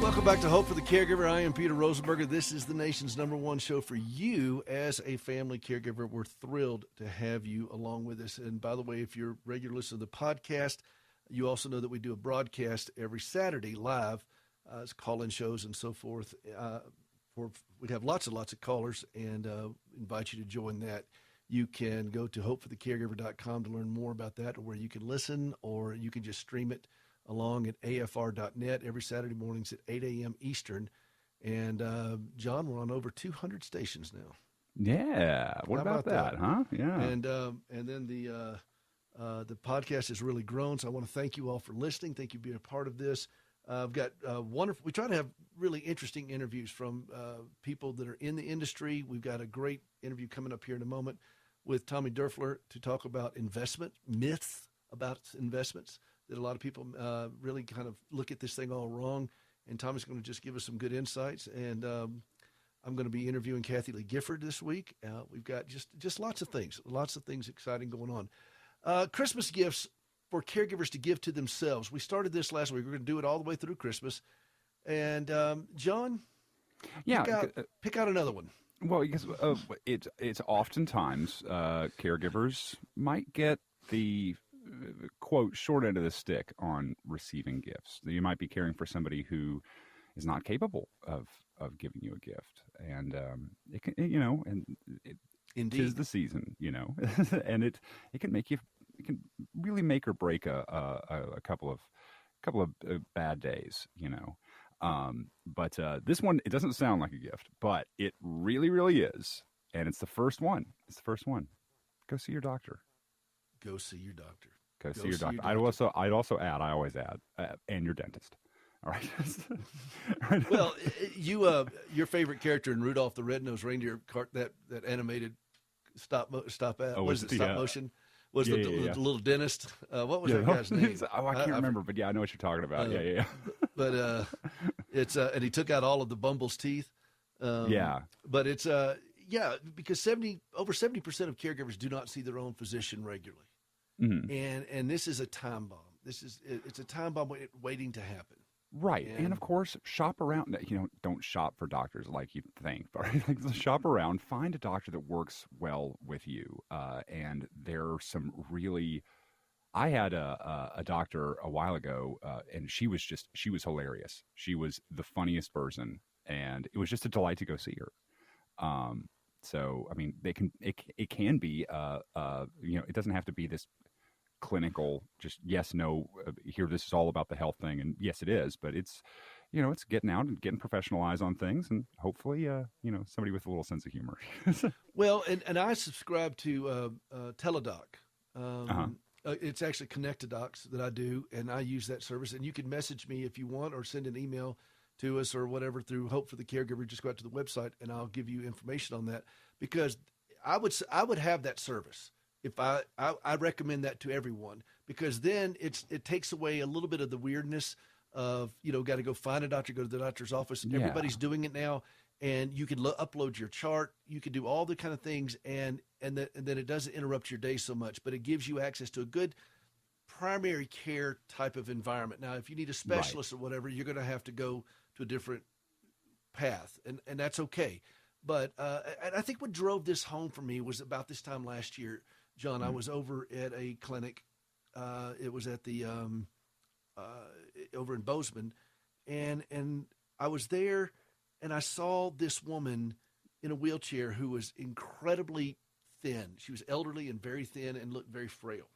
Welcome back to Hope for the Caregiver. I am Peter Rosenberger. This is the nation's #1 show for you as a family caregiver. We're thrilled to have you along with us. And by the way, if you're a regular listener to the podcast, you also know that we do a broadcast every Saturday live. It's call-in shows and so forth. We have lots and lots of callers, and invite you to join that. You can go to hopeforthecaregiver.com to learn more about that, or where you can listen, or you can just stream it along at afr.net every Saturday mornings at 8 a.m. Eastern. And, John, we're on over 200 stations now. Yeah. What about that, huh? Yeah. And then the podcast has really grown, so I want to thank you all for listening. Thank you for being a part of this. I've got wonderful. We try to have really interesting interviews from people that are in the industry. We've got a great interview coming up here in a moment with Tommy Doerfler to talk about investment myths about investments, that a lot of people really kind of look at this thing all wrong. And Tommy's going to just give us some good insights. And I'm going to be interviewing Kathy Lee Gifford this week. We've got just lots of things exciting going on. Christmas gifts for caregivers to give to themselves. We started this last week. We're going to do it all the way through Christmas. And John, pick out another one. Well, because it's oftentimes caregivers might get the quote short end of the stick on receiving gifts. You might be caring for somebody who is not capable of giving you a gift, and it can, and it is the season, and it can make you, it can really make or break a couple of bad days, But this one, it doesn't sound like a gift, but it really, really is, and it's the first one. Go see your doctor. Go see your doctor. Go see your doctor. I'd also add, I always add, and your dentist. All right. Well, your favorite character in Rudolph the Red-Nosed Reindeer, that animated stop motion, was the little dentist. What was that guy's name? I can't remember, but I know what you're talking about. Yeah. But it's and he took out all of the bumble's teeth. But it's because over 70% of caregivers do not see their own physician regularly. Mm-hmm. And this is a time bomb. It's a time bomb waiting to happen. Right. And of course, shop around. Don't shop for doctors like you think, but shop around, find a doctor that works well with you. And there are some really, I had a doctor a while ago, and she was hilarious. She was the funniest person, and it was just a delight to go see her. So, I mean, it can be, it doesn't have to be this clinical, just yes, no, here, this is all about the health thing. And yes, it is, but it's, it's getting out and getting professional eyes on things, and hopefully, somebody with a little sense of humor. Well, and I subscribe to Teledoc. It's actually Connectadocs that I do, and I use that service. And you can message me if you want, or send an email to us or whatever through Hope for the Caregiver. Just go out to the website, and I'll give you information on that, because I would have that service. If I recommend that to everyone, because then it takes away a little bit of the weirdness of, got to go find a doctor, go to the doctor's office. Yeah. Everybody's doing it now, and you can upload your chart. You can do all the kind of things, and then it doesn't interrupt your day so much, but it gives you access to a good primary care type of environment. Now, if you need a specialist or whatever, you're going to have to go to a different path, and that's okay. But and I think what drove this home for me was about this time last year, John. I was over at a clinic. It was at the over in Bozeman, and I was there, and I saw this woman in a wheelchair who was incredibly thin. She was elderly and very thin and looked very frail.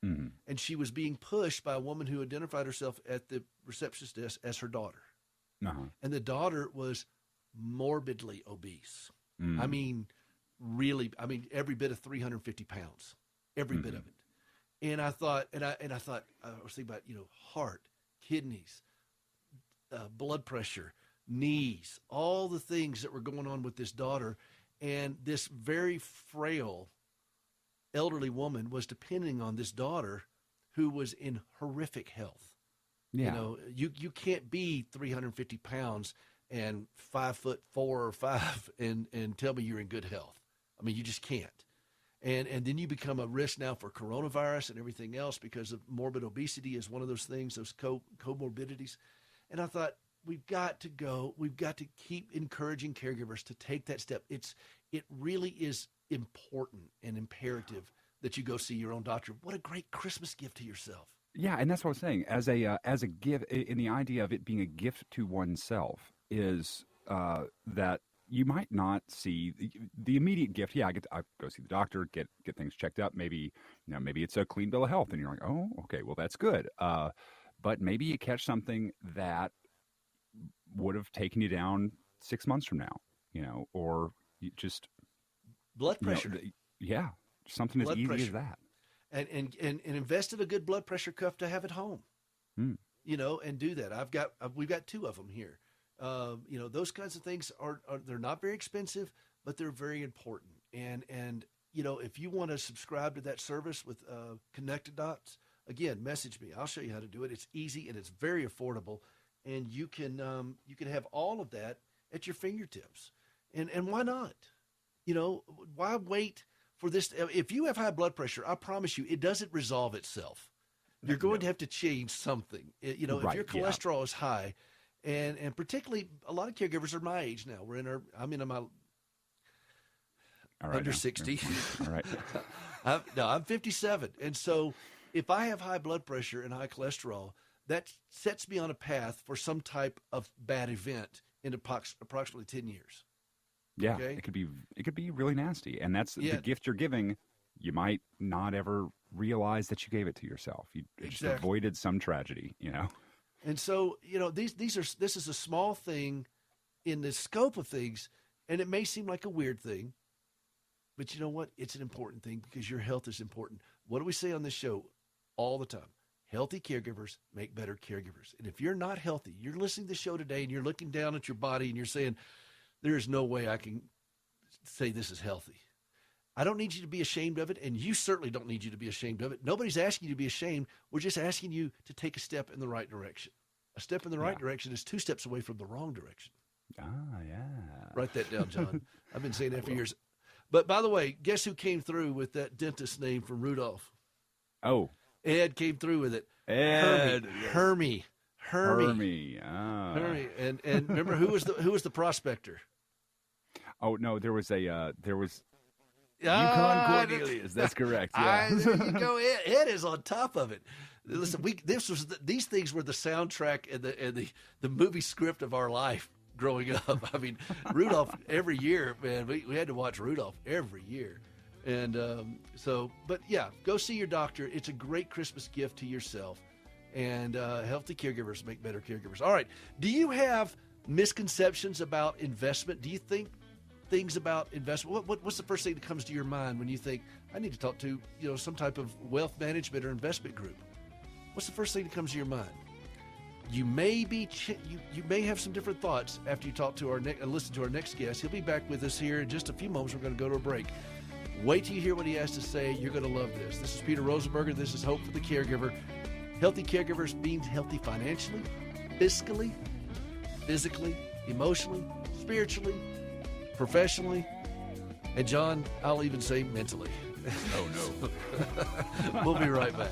Mm-hmm. And she was being pushed by a woman who identified herself at the receptionist desk as her daughter. Uh-huh. And the daughter was morbidly obese. Mm-hmm. I mean, every bit of 350 pounds, every bit of it. And I thought, I was thinking about, heart, kidneys, blood pressure, knees, all the things that were going on with this daughter. And this very frail elderly woman was depending on this daughter who was in horrific health. Yeah. You can't be 350 pounds and 5'4" or 5" and tell me you're in good health. I mean, you just can't. And then you become a risk now for coronavirus and everything else, because of morbid obesity is one of those things, those comorbidities. And I thought, we've got to go. We've got to keep encouraging caregivers to take that step. It really is important and imperative that you go see your own doctor. What a great Christmas gift to yourself. Yeah, and that's what I was saying. As a gift, in the idea of it being a gift to oneself, is that you might not see the immediate gift. Yeah, I go see the doctor, get things checked up. Maybe maybe it's a clean bill of health, and you're like, oh, okay, well that's good. But maybe you catch something that would have taken you down 6 months from now, or you just blood pressure. Yeah, something as easy as that. And invest in a good blood pressure cuff to have at home, and do that. We've got 2 of them here. Those kinds of things are they're not very expensive, but they're very important. And if you want to subscribe to that service with Connected Dots, again, message me. I'll show you how to do it. It's easy and it's very affordable, and you can have all of that at your fingertips. And why not? Why wait for this? If you have high blood pressure, I promise you, it doesn't resolve itself. You're going to have to change something. If your cholesterol is high, and particularly a lot of caregivers are my age now. I'm in my under 60. All right. I'm 57, and so if I have high blood pressure and high cholesterol, that sets me on a path for some type of bad event in approximately 10 years. Yeah, okay? it could be really nasty, and that's the gift you're giving. You might not ever realize that you gave it to yourself. You just avoided some tragedy, And so, this is a small thing in the scope of things, and it may seem like a weird thing, but you know what? It's an important thing because your health is important. What do we say on this show all the time? Healthy caregivers make better caregivers. And if you're not healthy, you're listening to the show today and you're looking down at your body and you're saying, there is no way I can say this is healthy. I don't need you to be ashamed of it, and you certainly don't need you to be ashamed of it. Nobody's asking you to be ashamed. We're just asking you to take a step in the right direction. A step in the right direction is 2 steps away from the wrong direction. Ah, yeah. Write that down, John. I've been saying that for years. But by the way, guess who came through with that dentist name from Rudolph? Oh. Ed came through with it. Ed. Hermie. Ah. Hermie. And remember, who was the prospector? Oh, no, there was Yukon Cornelius. That's correct. Yeah. There you go. Ed is on top of it. Listen, these things were the soundtrack and the movie script of our life growing up. I mean, Rudolph every year, man. We had to watch Rudolph every year, and but yeah, go see your doctor. It's a great Christmas gift to yourself, and healthy caregivers make better caregivers. All right, do you have misconceptions about investment? Do you think things about investment? What's the first thing that comes to your mind when you think I need to talk to some type of wealth management or investment group? What's the first thing that comes to your mind? You may be you may have some different thoughts after you talk to listen to our next guest. He'll be back with us here in just a few moments. We're going to go to a break. Wait till you hear what he has to say. You're going to love this. This is Peter Rosenberger. This is Hope for the Caregiver. Healthy caregivers means healthy financially, fiscally, physically, emotionally, spiritually, professionally, and John, I'll even say mentally. Oh, no. We'll be right back.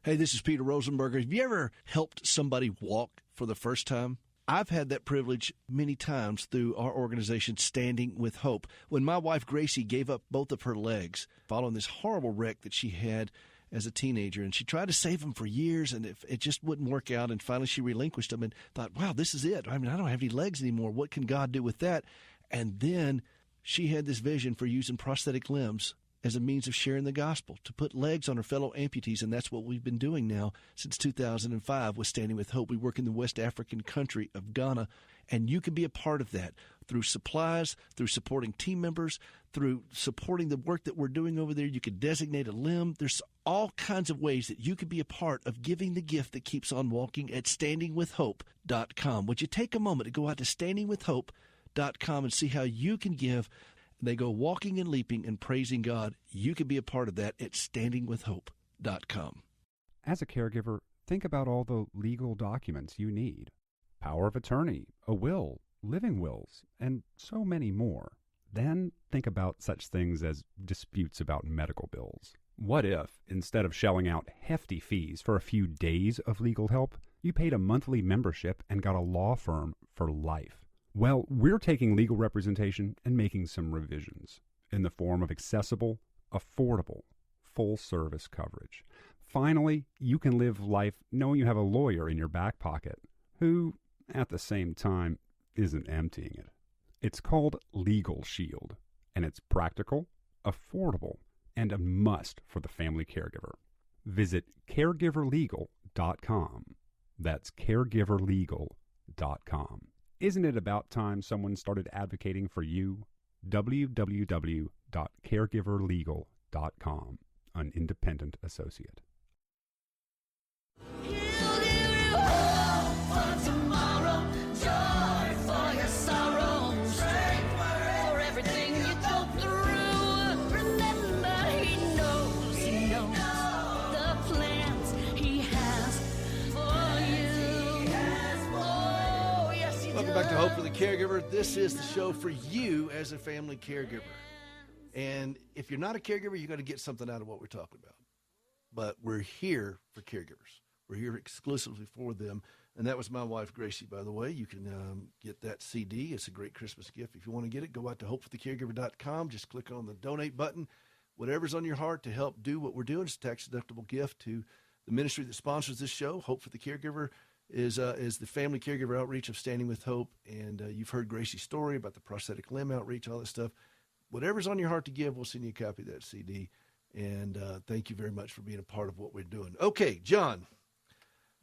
Hey, this is Peter Rosenberger. Have you ever helped somebody walk for the first time? I've had that privilege many times through our organization, Standing with Hope. When my wife, Gracie, gave up both of her legs following this horrible wreck that she had as a teenager, and she tried to save them for years, and it just wouldn't work out, and finally she relinquished them and thought, wow, this is it. I mean, I don't have any legs anymore. What can God do with that? And then she had this vision for using prosthetic limbs as a means of sharing the gospel, to put legs on her fellow amputees, and that's what we've been doing now since 2005 with Standing with Hope. We work in the West African country of Ghana, and you can be a part of that through supplies, through supporting team members, through supporting the work that we're doing over there. You could designate a limb. There's all kinds of ways that you could be a part of giving the gift that keeps on walking at standingwithhope.com. Would you take a moment to go out to standingwithhope.com and see how you can give? They go walking and leaping and praising God. You can be a part of that at standingwithhope.com. As a caregiver, think about all the legal documents you need. Power of attorney, a will, living wills, and so many more. Then think about such things as disputes about medical bills. What if, instead of shelling out hefty fees for a few days of legal help, you paid a monthly membership and got a law firm for life? Well, we're taking legal representation and making some revisions in the form of accessible, affordable, full-service coverage. Finally, you can live life knowing you have a lawyer in your back pocket who, at the same time, isn't emptying it. It's called Legal Shield, and it's practical, affordable, and a must for the family caregiver. Visit caregiverlegal.com. That's caregiverlegal.com. Isn't it about time someone started advocating for you? www.caregiverlegal.com, an independent associate. Welcome back to Hope for the Caregiver. This is the show for you as a family caregiver. And if you're not a caregiver, you got to get something out of what we're talking about. But we're here for caregivers. We're here exclusively for them. And that was my wife, Gracie, by the way. You can get that CD. It's a great Christmas gift. If you want to get it, go out to hopeforthecaregiver.com. Just click on the donate button. Whatever's on your heart to help do what we're doing, it's a tax-deductible gift to the ministry that sponsors this show. Hope for the Caregiver is the family caregiver outreach of Standing with Hope. And you've heard Gracie's story about the prosthetic limb outreach, all that stuff. Whatever's on your heart to give, we'll send you a copy of that CD. And thank you very much for being a part of what we're doing. Okay, John,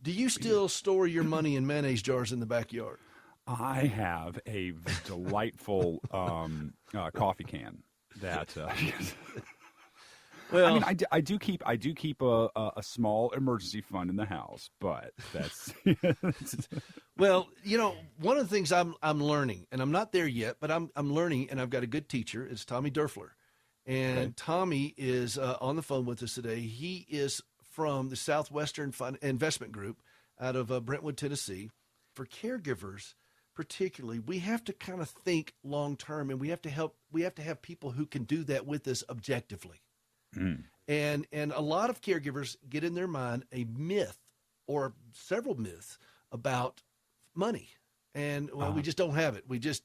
do you still store your money in mayonnaise jars in the backyard? I have a delightful coffee can that. Well, I mean, I do keep a small emergency fund in the house, but that's. Well, you know, one of the things I'm learning, and I'm not there yet, but I'm learning, and I've got a good teacher. It's Tommy Doerfler, and okay. Tommy is on the phone with us today. He is from the Southwestern Investment Group out of Brentwood, Tennessee. For caregivers, particularly, we have to kind of think long term, and we have to have people who can do that with us objectively. Mm. And a lot of caregivers get in their mind a myth or several myths about money. And we just don't have it. We just,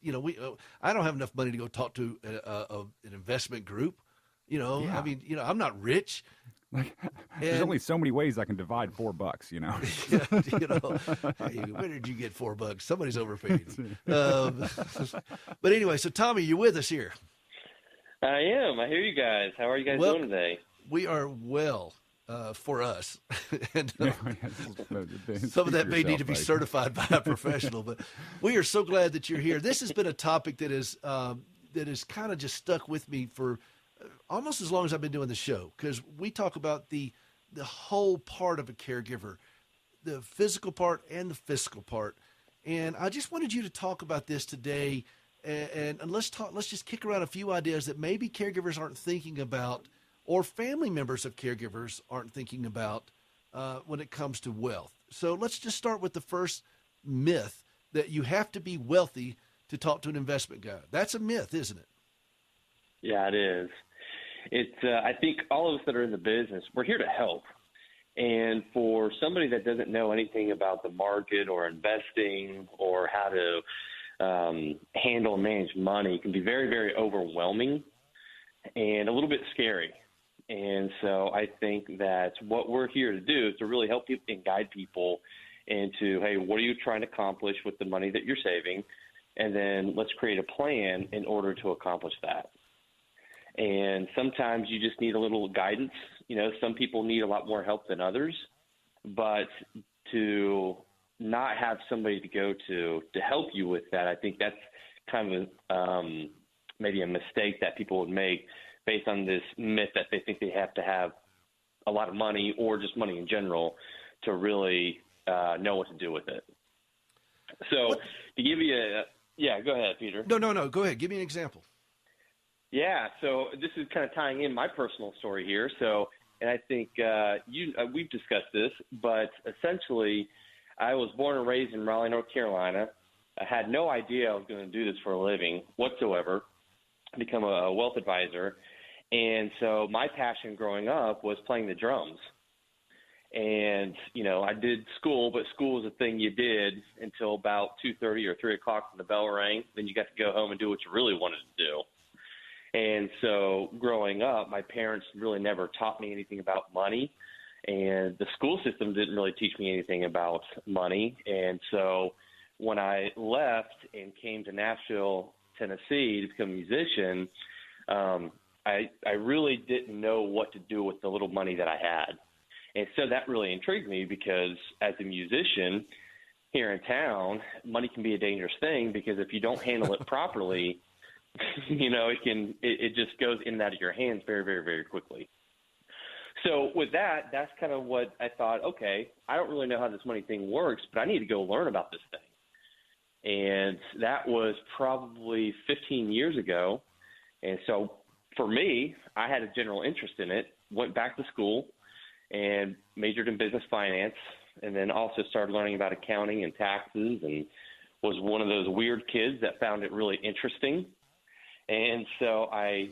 I don't have enough money to go talk to an investment group. I mean, I'm not rich. There's only so many ways I can divide $4, Hey, where did you get $4? Somebody's overpaid. But anyway, so Tommy, you're with us here. I am. I hear you guys. How are you guys doing today? We are well for us. And, some of that may need to be certified by a professional, but we are so glad that you're here. This has been a topic that is kind of just stuck with me for almost as long as I've been doing the show, because we talk about the whole part of a caregiver, the physical part and the fiscal part. And I just wanted you to talk about this today. And let's just kick around a few ideas that maybe caregivers aren't thinking about, or family members of caregivers aren't thinking about when it comes to wealth. So let's just start with the first myth, that you have to be wealthy to talk to an investment guy. That's a myth, isn't it? Yeah, it is. I think all of us that are in the business, we're here to help. And for somebody that doesn't know anything about the market or investing or how to handle and manage money, it can be very, very overwhelming and a little bit scary. And so I think that what we're here to do is to really help people and guide people into, hey, what are you trying to accomplish with the money that you're saving? And then let's create a plan in order to accomplish that. And sometimes you just need a little guidance. Some people need a lot more help than others, but to not have somebody to go to help you with that, I think that's kind of maybe a mistake that people would make based on this myth that they think they have to have a lot of money or just money in general to really know what to do with it. So to give you go ahead, Peter. No, go ahead. Give me an example. Yeah, so this is kind of tying in my personal story here. So, and I think we've discussed this, but essentially I was born and raised in Raleigh, North Carolina. I had no idea I was going to do this for a living whatsoever, become a wealth advisor. And so my passion growing up was playing the drums. And, I did school, but school was a thing you did until about 2:30 or 3 o'clock when the bell rang. Then you got to go home and do what you really wanted to do. And so growing up, my parents really never taught me anything about money. And the school system didn't really teach me anything about money. And so when I left and came to Nashville, Tennessee to become a musician, I really didn't know what to do with the little money that I had. And so that really intrigued me because as a musician here in town, money can be a dangerous thing because if you don't handle it properly, it just goes in and out of your hands very, very, very quickly. So with that, that's kind of what I thought, okay, I don't really know how this money thing works, but I need to go learn about this thing. And that was probably 15 years ago. And so for me, I had a general interest in it, went back to school and majored in business finance, and then also started learning about accounting and taxes, and was one of those weird kids that found it really interesting. And so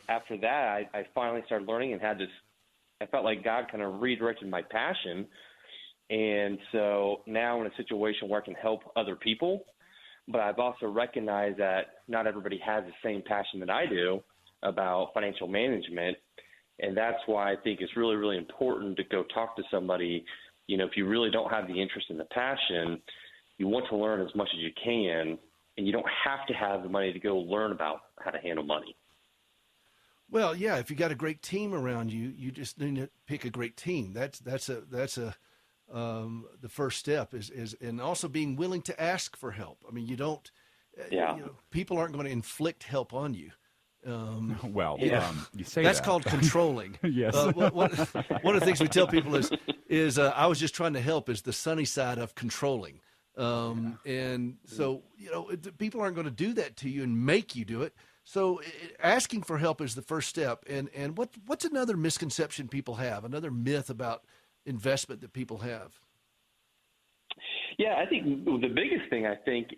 after that, I finally started learning and I felt like God kind of redirected my passion. And so now I'm in a situation where I can help other people, but I've also recognized that not everybody has the same passion that I do about financial management. And that's why I think it's really, really important to go talk to somebody. If you really don't have the interest and the passion, you want to learn as much as you can, and you don't have to have the money to go learn about how to handle money. Well, yeah, if you got a great team around you, you just need to pick a great team. That's the first step is and also being willing to ask for help. I mean, people aren't going to inflict help on you. You say that's that. called controlling. Yes. One of the things we tell people is I was just trying to help is the sunny side of controlling. And so, people aren't going to do that to you and make you do it. So asking for help is the first step. And what's another misconception people have, another myth about investment that people have? Yeah, I think the biggest thing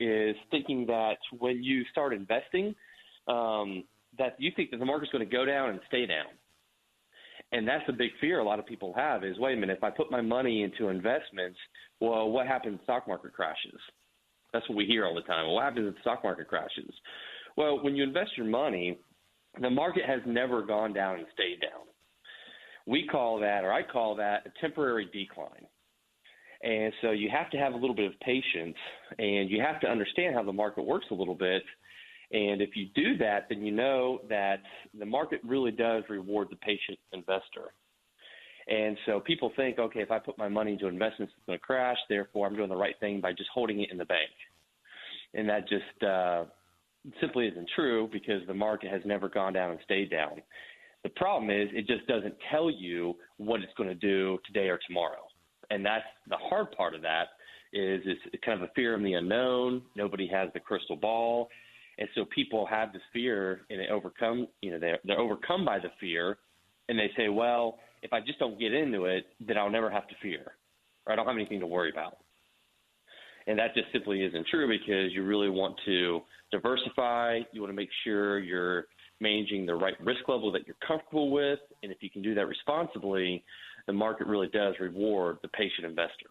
is thinking that when you start investing, that you think that the market's going to go down and stay down. And that's a big fear a lot of people have is, wait a minute, if I put my money into investments, well, what happens if the stock market crashes? That's what we hear all the time. Well, what happens if the stock market crashes? Well, when you invest your money, the market has never gone down and stayed down. I call that a temporary decline. And so you have to have a little bit of patience, and you have to understand how the market works a little bit. And if you do that, then you know that the market really does reward the patient investor. And so people think, okay, if I put my money into investments, it's going to crash. Therefore, I'm doing the right thing by just holding it in the bank. And that just simply isn't true because the market has never gone down and stayed down. The problem is it just doesn't tell you what it's going to do today or tomorrow. And that's the hard part of that is it's kind of a fear of the unknown. Nobody has the crystal ball. And so people have this fear and they're overcome by the fear, and they say, well, if I just don't get into it, then I'll never have to fear, or I don't have anything to worry about. And that just simply isn't true because you really want to diversify. You want to make sure you're managing the right risk level that you're comfortable with. And if you can do that responsibly, the market really does reward the patient investor.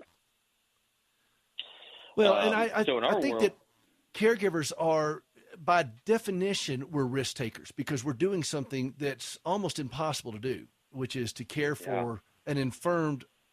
Well, and I think that caregivers are, by definition, we're risk takers because we're doing something that's almost impossible to do, which is to care for an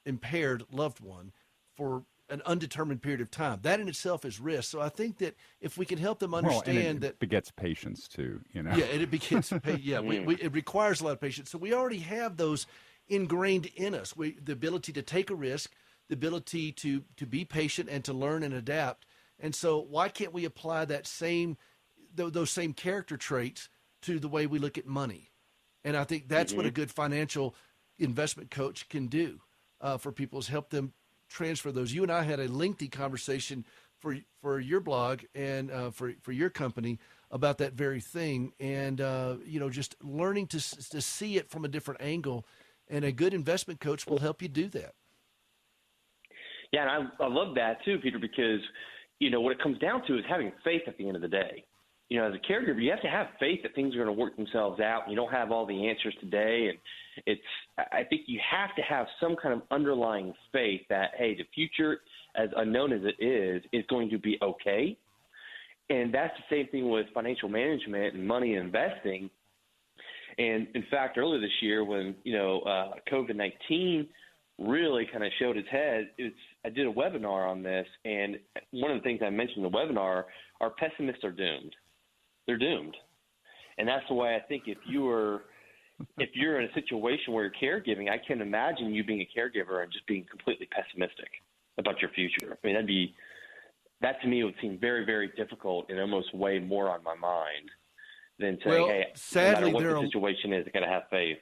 impaired loved one for an undetermined period of time. That in itself is risk. So I think that if we can help them understand it begets patience too, Yeah, and it begets it requires a lot of patience. So we already have those ingrained in us. The ability to take a risk, the ability to be patient and to learn and adapt. And so why can't we apply those same character traits to the way we look at money? And I think that's what a good financial investment coach can do for people, is help them transfer those. You and I had a lengthy conversation for your blog and for your company about that very thing, and just learning to see it from a different angle. And a good investment coach will help you do that. Yeah, and I love that too, Peter, because what it comes down to is having faith at the end of the day. as a caregiver, you have to have faith that things are going to work themselves out. You don't have all the answers today. And I think you have to have some kind of underlying faith that, hey, the future, as unknown as it is going to be okay. And that's the same thing with financial management and money and investing. And in fact, earlier this year when, COVID-19 really kind of showed its head, I did a webinar on this. And one of the things I mentioned in the webinar are pessimists are doomed. They're doomed. And that's the way I think if you're in a situation where you're caregiving, I can't imagine you being a caregiver and just being completely pessimistic about your future. I mean, that to me would seem very, very difficult and almost weigh more on my mind than saying, hey, sadly, no matter what the situation is, I got to have faith.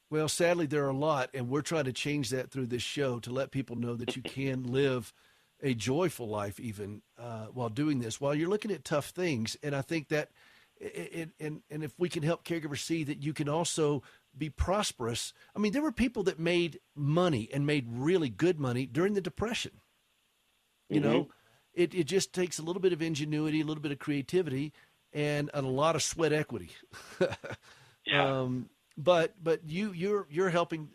Well, sadly, there are a lot, and we're trying to change that through this show to let people know that you can live a joyful life even while doing this, while you're looking at tough things. And I think that and if we can help caregivers see that you can also be prosperous. I mean, there were people that made money and made really good money during the Depression. You know, it just takes a little bit of ingenuity, a little bit of creativity, and a lot of sweat equity. Yeah. But you're helping,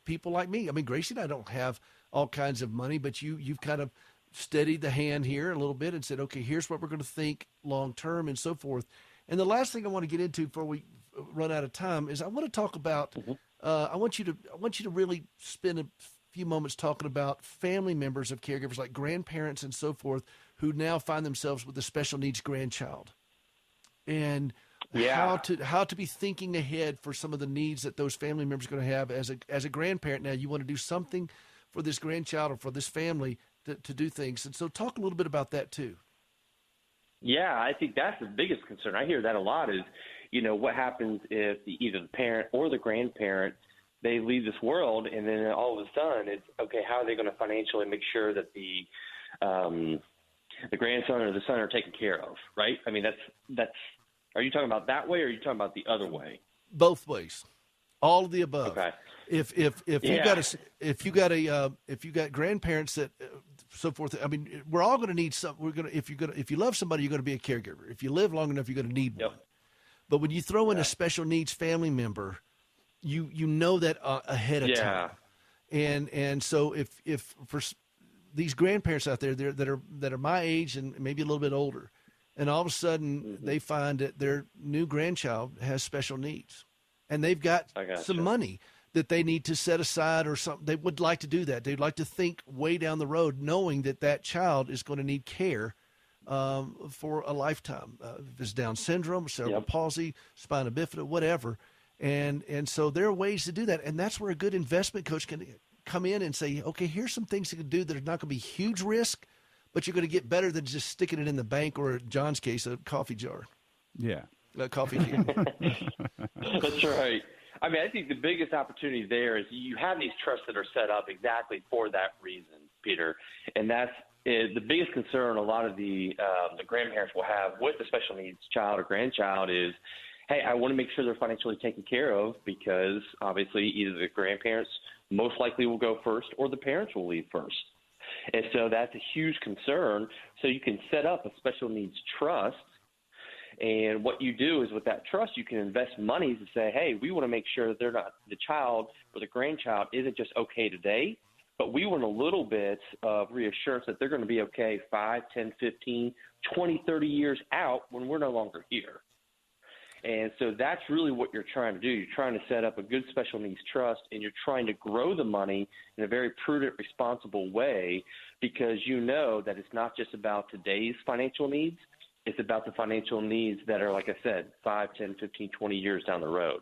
people like me. I mean, Gracie and I don't have all kinds of money, but you've kind of steadied the hand here a little bit and said, okay, here's what we're going to think long term and so forth. And the last thing I want to get into before we run out of time is I want to talk about. I want you to really spend a few moments talking about family members of caregivers like grandparents and so forth who now find themselves with a special needs grandchild, and how to be thinking ahead for some of the needs that those family members are going to have as a grandparent. Now you want to do something for this grandchild or for this family to do things, and so talk a little bit about that too. Yeah, I think that's the biggest concern. I hear that a lot is, what happens if either the parent or the grandparent, they leave this world and then all of a sudden it's, okay, how are they going to financially make sure that the grandson or the son are taken care of, right? I mean, that's are you talking about that way or are you talking about the other way? Both ways. All of the above. Okay. If you got grandparents that so forth. I mean, we're all going to need some. If you love somebody, you're going to be a caregiver. If you live long enough, you're going to need one. But when you throw in a special needs family member, you know that ahead of time. And so if for these grandparents out there that are my age and maybe a little bit older, and all of a sudden they find that their new grandchild has special needs, and they've got some money that they need to set aside or something. They would like to do that. They'd like to think way down the road, knowing that child is going to need care for a lifetime. If it's Down syndrome, cerebral palsy, spina bifida, whatever. And so there are ways to do that. And that's where a good investment coach can come in and say, okay, here's some things you can do that are not going to be huge risk, but you're going to get better than just sticking it in the bank or, in John's case, a coffee jar. Yeah. A coffee can. That's right. I mean, I think the biggest opportunity there is you have these trusts that are set up exactly for that reason, Peter. And that's the biggest concern a lot of the grandparents will have with a special needs child or grandchild is, hey, I want to make sure they're financially taken care of because obviously either the grandparents most likely will go first or the parents will leave first. And so that's a huge concern. So you can set up a special needs trust. And what you do is with that trust, you can invest money to say, hey, we want to make sure that they're not the child or the grandchild isn't just okay today, but we want a little bit of reassurance that they're going to be okay 5, 10, 15, 20, 30 years out when we're no longer here. And so that's really what you're trying to do. You're trying to set up a good special needs trust, and you're trying to grow the money in a very prudent, responsible way because you know that it's not just about today's financial needs. It's about the financial needs that are, like I said, 5, 10, 15, 20 years down the road.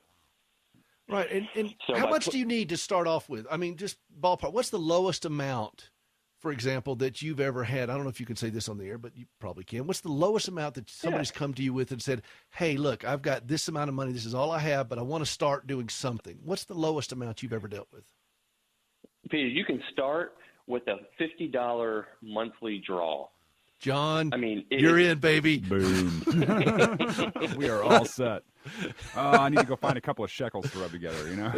Right. And so how much do you need to start off with? I mean, just ballpark. What's the lowest amount, for example, that you've ever had? I don't know if you can say this on the air, but you probably can. What's the lowest amount that somebody's come to you with and said, hey, look, I've got this amount of money. This is all I have, but I want to start doing something. What's the lowest amount you've ever dealt with? Peter, you can start with a $50 monthly draw. John, I mean, you're in, baby. Boom. We are all set. I need to go find a couple of shekels to rub together, you know?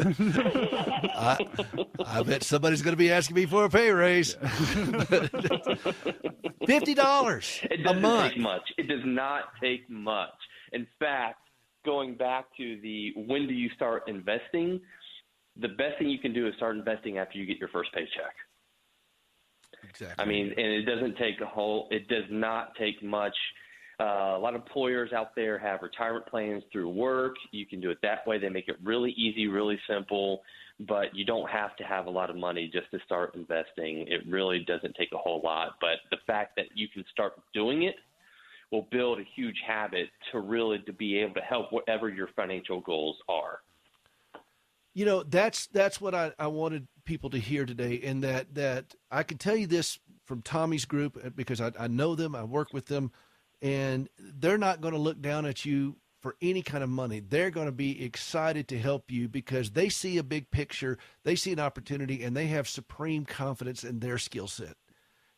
I bet somebody's going to be asking me for a pay raise. $50 a month. Take much. It does not take much. In fact, going back to the when do you start investing, the best thing you can do is start investing after you get your first paycheck. Exactly. I mean, and it does not take much. A lot of employers out there have retirement plans through work. You can do it that way. They make it really easy, really simple, but you don't have to have a lot of money just to start investing. It really doesn't take a whole lot, but the fact that you can start doing it will build a huge habit to be able to help whatever your financial goals are. You know, that's what I wanted people to hear today, and that I can tell you this from Tommy's group because I know them, I work with them, and they're not going to look down at you for any kind of money. They're going to be excited to help you because they see a big picture, they see an opportunity, and they have supreme confidence in their skill set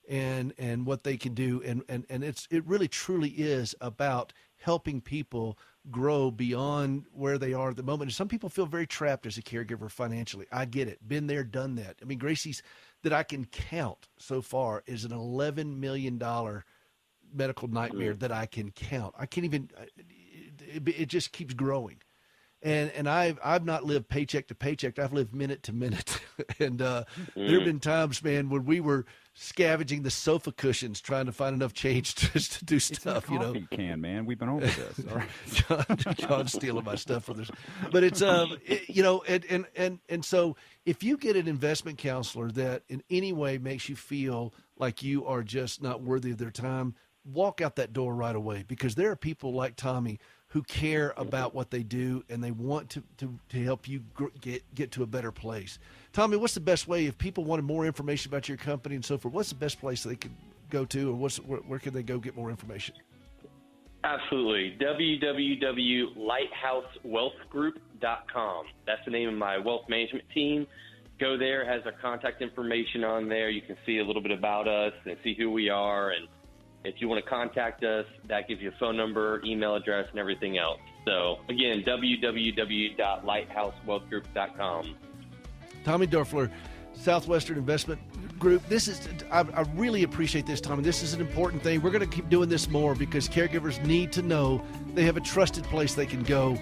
and what they can do. And it really truly is about helping people grow beyond where they are at the moment. And some people feel very trapped as a caregiver financially. I get it. Been there, done that. I mean, Gracie's that I can count so far is an $11 million medical nightmare that I can count. I can't even, it just keeps growing. And I've not lived paycheck to paycheck. I've lived minute to minute. And there have been times, man, when we were scavenging the sofa cushions trying to find enough change just to do stuff, you know. Can, man. We've been over this. All right. John's stealing my stuff for this. But it's, you know, and so if you get an investment counselor that in any way makes you feel like you are just not worthy of their time, walk out that door right away, because there are people like Tommy who care about what they do and they want to help you get to a better place. Tommy, what's the best way if people wanted more information about your company and so forth? What's the best place they could go to, or where can they go get more information? Absolutely. www.lighthousewealthgroup.com. That's the name of my wealth management team. Go there. It has our contact information on there. You can see a little bit about us and see who we are. And if you want to contact us, that gives you a phone number, email address, and everything else. So, again, www.lighthousewealthgroup.com. Tommy Doerfler, Southwestern Investment Group. I really appreciate this, Tommy. This is an important thing. We're going to keep doing this more because caregivers need to know they have a trusted place they can go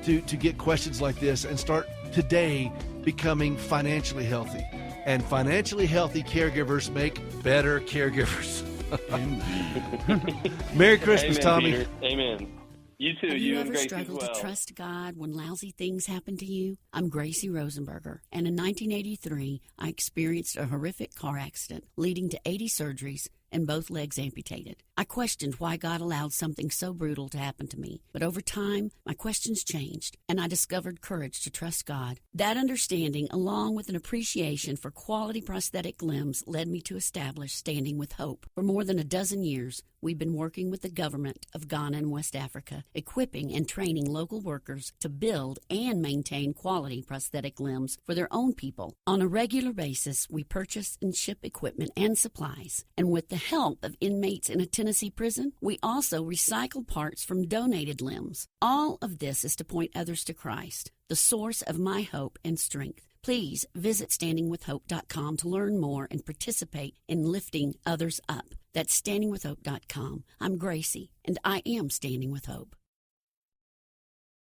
to get questions like this and start today becoming financially healthy. And financially healthy caregivers make better caregivers. Merry Christmas, Amen, Tommy. Peter. Amen. You too. Have you and ever Gracie struggled as well. to trust God when lousy things happen to you? I'm Gracie Rosenberger, and in 1983, I experienced a horrific car accident leading to 80 surgeries and both legs amputated. I questioned why God allowed something so brutal to happen to me, but over time, my questions changed, and I discovered courage to trust God. That understanding, along with an appreciation for quality prosthetic limbs, led me to establish Standing with Hope. For more than a dozen years, we've been working with the government of Ghana and West Africa, equipping and training local workers to build and maintain quality prosthetic limbs for their own people. On a regular basis, we purchase and ship equipment and supplies, and with the help of inmates in a Tennessee prison, we also recycle parts from donated limbs. All of this is to point others to Christ, the source of my hope and strength. Please visit standingwithhope.com to learn more and participate in lifting others up. That's standingwithhope.com. I'm Gracie, and I am Standing with Hope.